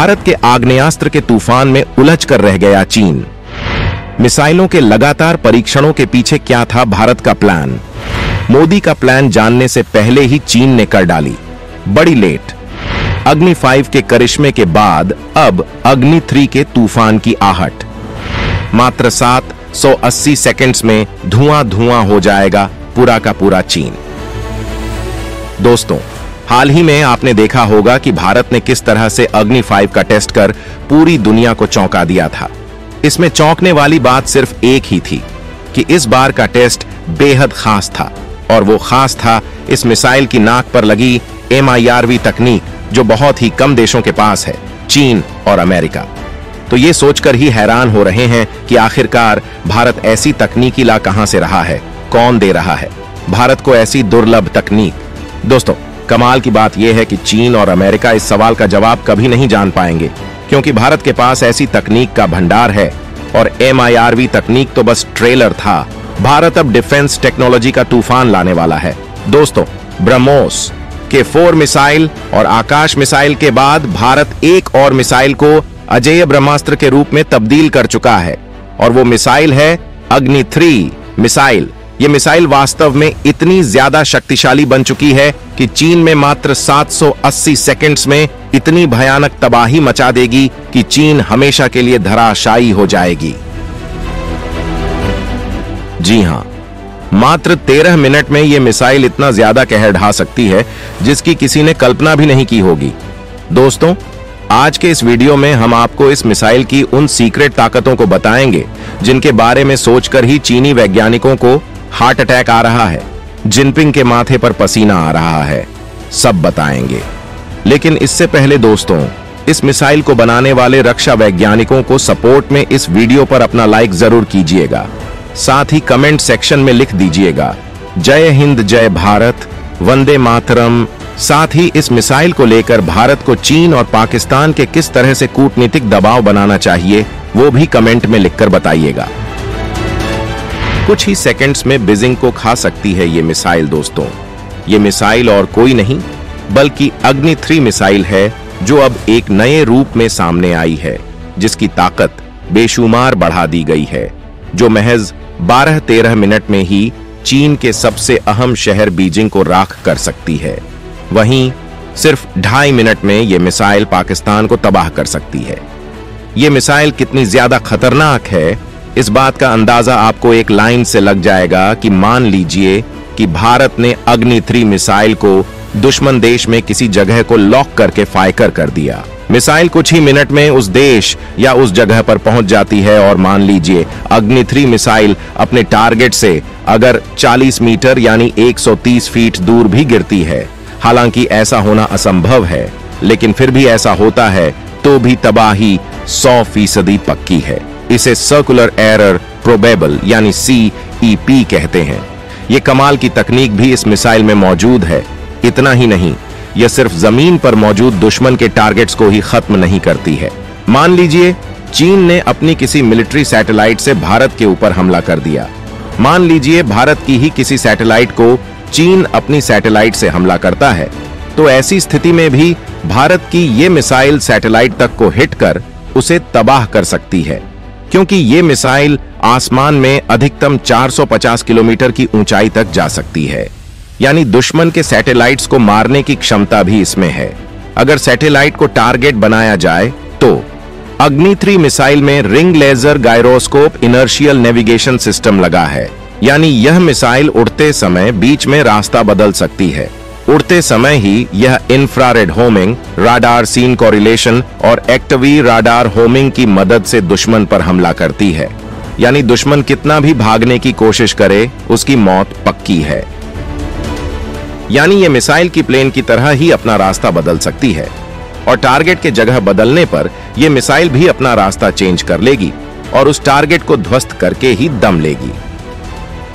भारत के आग्नेयास्त्र के तूफान में उलझ कर रह गया चीन। मिसाइलों के लगातार परीक्षणों के पीछे क्या था भारत का प्लान? मोदी का प्लान जानने से पहले ही चीन ने कर डाली बड़ी लेट। अग्नि 5 के करिश्मे के बाद अब अग्नि 3 के तूफान की आहट। मात्र 780 सेकंड्स में धुआं धुआं हो जाएगा पूरा का पूरा चीन। दोस्तों, हाल ही में आपने देखा होगा कि भारत ने किस तरह से अग्नि 5 का टेस्ट कर पूरी दुनिया को चौंका दिया था। इसमें चौंकने वाली बात सिर्फ एक ही थी कि इस बार का टेस्ट बेहद खास था, और वो खास था इस मिसाइल की नाक पर लगी MIRV तकनीक, जो बहुत ही कम देशों के पास है, चीन और अमेरिका। तो ये सोचकर ही हैरान हो रहे हैं कि आखिरकार भारत ऐसी तकनीकी ला कहां से रहा है, कौन दे रहा है भारत को ऐसी दुर्लभ तकनीक। दोस्तों, कमाल की बात यह है कि चीन और अमेरिका इस सवाल का जवाब कभी नहीं जान पाएंगे, क्योंकि भारत के पास ऐसी तकनीक का भंडार है, और MIRV तकनीक तो बस ट्रेलर था। भारत अब डिफेंस टेक्नोलॉजी का तूफान लाने वाला है। दोस्तों, ब्रह्मोस के 4 मिसाइल और आकाश मिसाइल के बाद भारत एक और मिसाइल को अजेय ब्रह्मास्त्र के रूप में तब्दील कर चुका है, और वो मिसाइल है अग्नि 3 मिसाइल। ये मिसाइल वास्तव में इतनी ज्यादा शक्तिशाली बन चुकी है कि चीन में मात्र 780 सेकंड्स में इतनी भयानक तबाही मचा देगी कि चीन हमेशा के लिए धराशायी हो जाएगी। जी हां, मात्र 13 मिनट में यह मिसाइल इतना ज्यादा कहर ढा सकती है जिसकी किसी ने कल्पना भी नहीं की होगी। दोस्तों, आज के इस वीडियो में हम आपको इस मिसाइल की उन सीक्रेट ताकतों को बताएंगे जिनके बारे में सोचकर ही चीनी वैज्ञानिकों को हार्ट अटैक आ रहा है, जिनपिंग के माथे पर पसीना आ रहा है। सब बताएंगे। लेकिन इससे पहले दोस्तों, इस मिसाइल को बनाने वाले रक्षा वैज्ञानिकों को सपोर्ट में इस वीडियो पर अपना लाइक जरूर कीजिएगा। साथ ही कमेंट सेक्शन में लिख दीजिएगा जय हिंद, जय भारत, वंदे मातरम। साथ ही इस मिसाइल को लेकर भारत को चीन और पाकिस्तान के किस तरह से कूटनीतिक दबाव बनाना चाहिए वो भी कमेंट में लिखकर बताइएगा। कुछ ही सेकंड्स में बीजिंग को खा सकती है ये मिसाइल। दोस्तों, ये मिसाइल और कोई नहीं बल्कि अग्नि 3 मिसाइल है, जो अब एक नए रूप में सामने आई है, जिसकी ताकत बेशुमार बढ़ा दी गई है, जो महज 12-13 मिनट में ही चीन के सबसे अहम शहर बीजिंग को राख कर सकती है। वहीं सिर्फ 2.5 मिनट में यह मिसाइल पाकिस्तान को तबाह कर सकती है। यह मिसाइल कितनी ज्यादा खतरनाक है, इस बात का अंदाजा आपको एक लाइन से लग जाएगा कि मान लीजिए कि भारत ने अग्नि 3 मिसाइल को दुश्मन देश में किसी जगह को लॉक करके फायर कर दिया। मिसाइल कुछ ही मिनट में उस देश या उस जगह पर पहुंच जाती है, और मान लीजिए अग्नि 3 मिसाइल अपने टारगेट से अगर 40 मीटर यानी 130 फीट दूर भी गिरती है। हालांकि ऐसा होना असंभव है, लेकिन फिर भी ऐसा होता है तो भी तबाही 100% पक्की है। इसे सर्कुलर एरर प्रोबेबल यानी CEP कहते हैं। ये कमाल की तकनीक भी इस मिसाइल में मौजूद है। इतना ही नहीं, यह सिर्फ जमीन पर मौजूद दुश्मन के टारगेट्स को ही खत्म नहीं करती है। मान लीजिए चीन ने अपनी किसी मिलिट्री सैटेलाइट से भारत के ऊपर हमला कर दिया। मान लीजिए भारत की ही किसी सैटेलाइट को चीन अपनी सैटेलाइट से हमला करता है, तो ऐसी स्थिति में भी भारत की यह मिसाइल सैटेलाइट तक को हिट कर उसे तबाह कर सकती है, क्योंकि ये मिसाइल आसमान में अधिकतम 450 किलोमीटर की ऊंचाई तक जा सकती है। यानी दुश्मन के सैटेलाइट्स को मारने की क्षमता भी इसमें है। अगर सैटेलाइट को टारगेट बनाया जाए तो अग्नि 3 मिसाइल में ring laser gyroscope inertial navigation system लगा है। यानी यह मिसाइल उड़ते समय बीच में रास्ता बदल सकती है। उड़ते समय ही यह infrared homing, radar scene correlation और एक्टिव राडार होमिंग की मदद से दुश्मन पर हमला करती है। यानी दुश्मन कितना भी भागने की कोशिश करे, उसकी मौत पक्की है। यानी यह मिसाइल की प्लेन की तरह ही अपना रास्ता बदल सकती है, और टारगेट के जगह बदलने पर यह मिसाइल भी अपना रास्ता चेंज कर लेगी और उस टारगेट को ध्वस्त करके ही दम लेगी।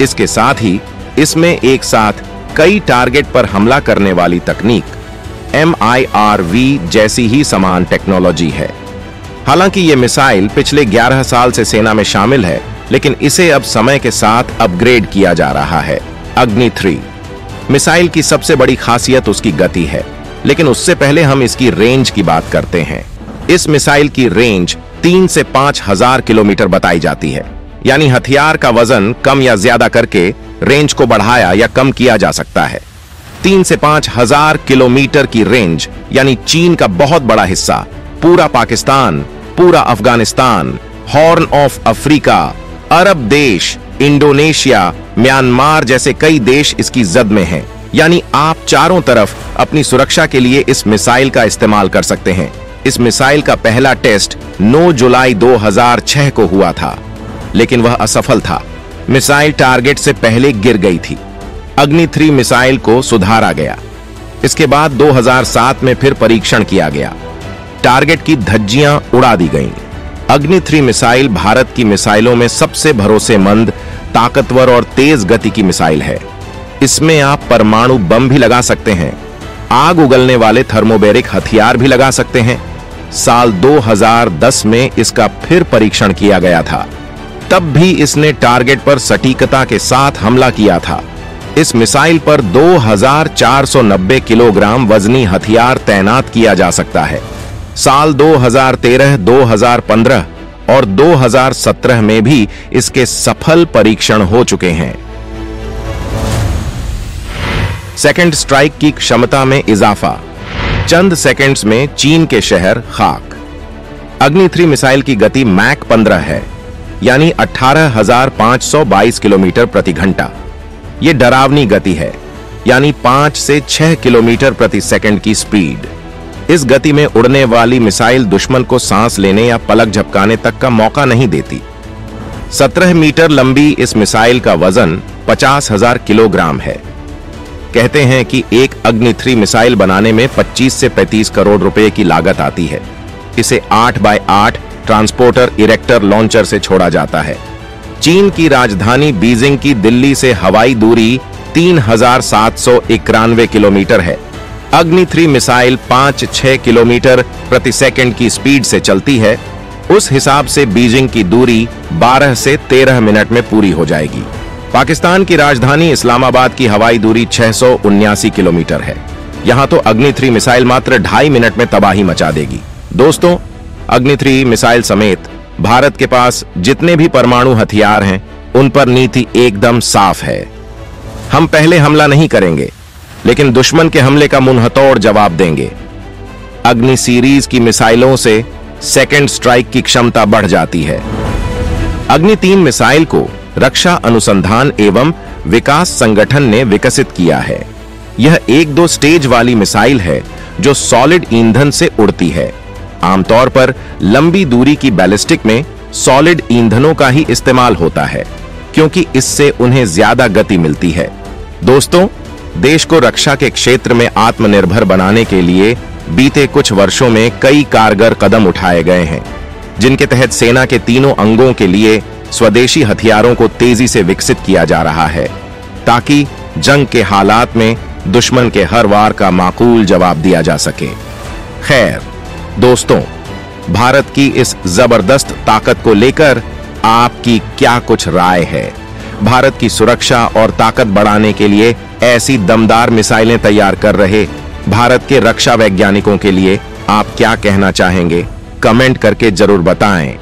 इसके साथ ही इसमें एक साथ कई टारगेट पर हमला करने वाली तकनीक MIRV जैसी ही समान टेक्नोलॉजी है। हालांकि यह मिसाइल पिछले 11 साल से सेना में शामिल है, लेकिन इसे अब समय के साथ अपग्रेड किया जा रहा है। अग्नि 3 मिसाइल की सबसे बड़ी खासियत उसकी गति है, लेकिन उससे पहले हम इसकी रेंज की बात करते हैं। इस मिसाइल की रेंज 3 से 5,000 किलोमीटर बताई जाती है, यानी हथियार का वजन कम या ज्यादा करके रेंज को बढ़ाया या कम किया जा सकता है। 3 से 5,000 किलोमीटर की रेंज यानी चीन का बहुत बड़ा हिस्सा, पूरा पाकिस्तान, पूरा अफगानिस्तान, हॉर्न ऑफ अफ्रीका, अरब देश, इंडोनेशिया, म्यांमार जैसे कई देश इसकी जद में हैं। यानी आप चारों तरफ अपनी सुरक्षा के लिए इस मिसाइल का इस्तेमाल कर सकते हैं। इस मिसाइल का पहला टेस्ट 9 जुलाई 2006 को हुआ था, लेकिन वह असफल था। मिसाइल टारगेट से पहले गिर गई थी। अग्नि 3 मिसाइल को सुधारा गया। इसके बाद 2007 में फिर परीक्षण किया गया। टारगेट की धज्जियां उड़ा दी गईं। अग्नि 3 मिसाइल भारत की मिसाइलों में सबसे भरोसेमंद, ताकतवर और तेज गति की मिसाइल है। इसमें आप परमाणु बम भी लगा सकते हैं, आग उगलने वाले थर्मोबैरिक हथियार भी लगा सकते हैं। साल 2010 में इसका फिर परीक्षण किया गया था। तब भी इसने टारगेट पर सटीकता के साथ हमला किया था। इस मिसाइल पर 2490 किलोग्राम वजनी हथियार तैनात किया जा सकता है। साल 2013, 2015 और 2017 में भी इसके सफल परीक्षण हो चुके हैं। सेकंड स्ट्राइक की क्षमता में इजाफा, चंद सेकंड्स में चीन के शहर खाक। अग्नि 3 मिसाइल की गति मैक 15 है, यानी 18,522 किलोमीटर प्रति घंटा। यह डरावनी गति है, यानी 5 से 6 किलोमीटर प्रति सेकंड की स्पीड। इस गति में उड़ने वाली मिसाइल दुश्मन को सांस लेने या पलक झपकाने तक का मौका नहीं देती। 17 मीटर लंबी इस मिसाइल का वजन 50,000 किलोग्राम है। कहते हैं कि एक अग्नि 3 मिसाइल बनाने में 25 से 35 करोड़ रुपए की लागत आती है। इसे 8x8 ट्रांसपोर्टर इरेक्टर लॉन्चर से छोड़ा जाता है। चीन की राजधानी बीजिंग की दिल्ली से हवाई दूरी 3,791 किलोमीटर है। अग्नि 3 मिसाइल 5-6 किलोमीटर प्रति सेकंड की स्पीड से चलती है। उस हिसाब से बीजिंग की दूरी 12 से 13 मिनट में पूरी हो जाएगी। पाकिस्तान की राजधानी इस्लामाबाद की हवाई दूरी 679 किलोमीटर है। यहां तो अग्नि 3 मिसाइल मात्र 2.5 मिनट में तबाही मचा देगी। दोस्तों, अग्नि 3 मिसाइल समेत भारत के पास जितने भी परमाणु हथियार हैं, उन पर नीति एकदम साफ है। हम पहले हमला नहीं करेंगे, लेकिन दुश्मन के हमले का मुंहतोड़ जवाब देंगे। अग्नि सीरीज की मिसाइलों से सेकंड स्ट्राइक की क्षमता बढ़ जाती है। अग्नि 3 मिसाइल को रक्षा अनुसंधान एवं विकास संगठन ने विकसित किया है। यह 1-2 स्टेज वाली मिसाइल है जो सॉलिड ईंधन से उड़ती है। आमतौर पर लंबी दूरी की बैलिस्टिक में सॉलिड ईंधनों का ही इस्तेमाल होता है, क्योंकि इससे उन्हें ज्यादा गति मिलती है। दोस्तों, देश को रक्षा के क्षेत्र में आत्मनिर्भर बनाने के लिए बीते कुछ वर्षों में कई कारगर कदम उठाए गए हैं, जिनके तहत सेना के तीनों अंगों के लिए स्वदेशी हथियारों को तेजी से विकसित किया जा रहा है, ताकि जंग के हालात में दुश्मन के हर वार का माकूल जवाब दिया जा सके। खैर दोस्तों, भारत की इस जबरदस्त ताकत को लेकर आपकी क्या कुछ राय है? भारत की सुरक्षा और ताकत बढ़ाने के लिए ऐसी दमदार मिसाइलें तैयार कर रहे भारत के रक्षा वैज्ञानिकों के लिए आप क्या कहना चाहेंगे? कमेंट करके जरूर बताएं।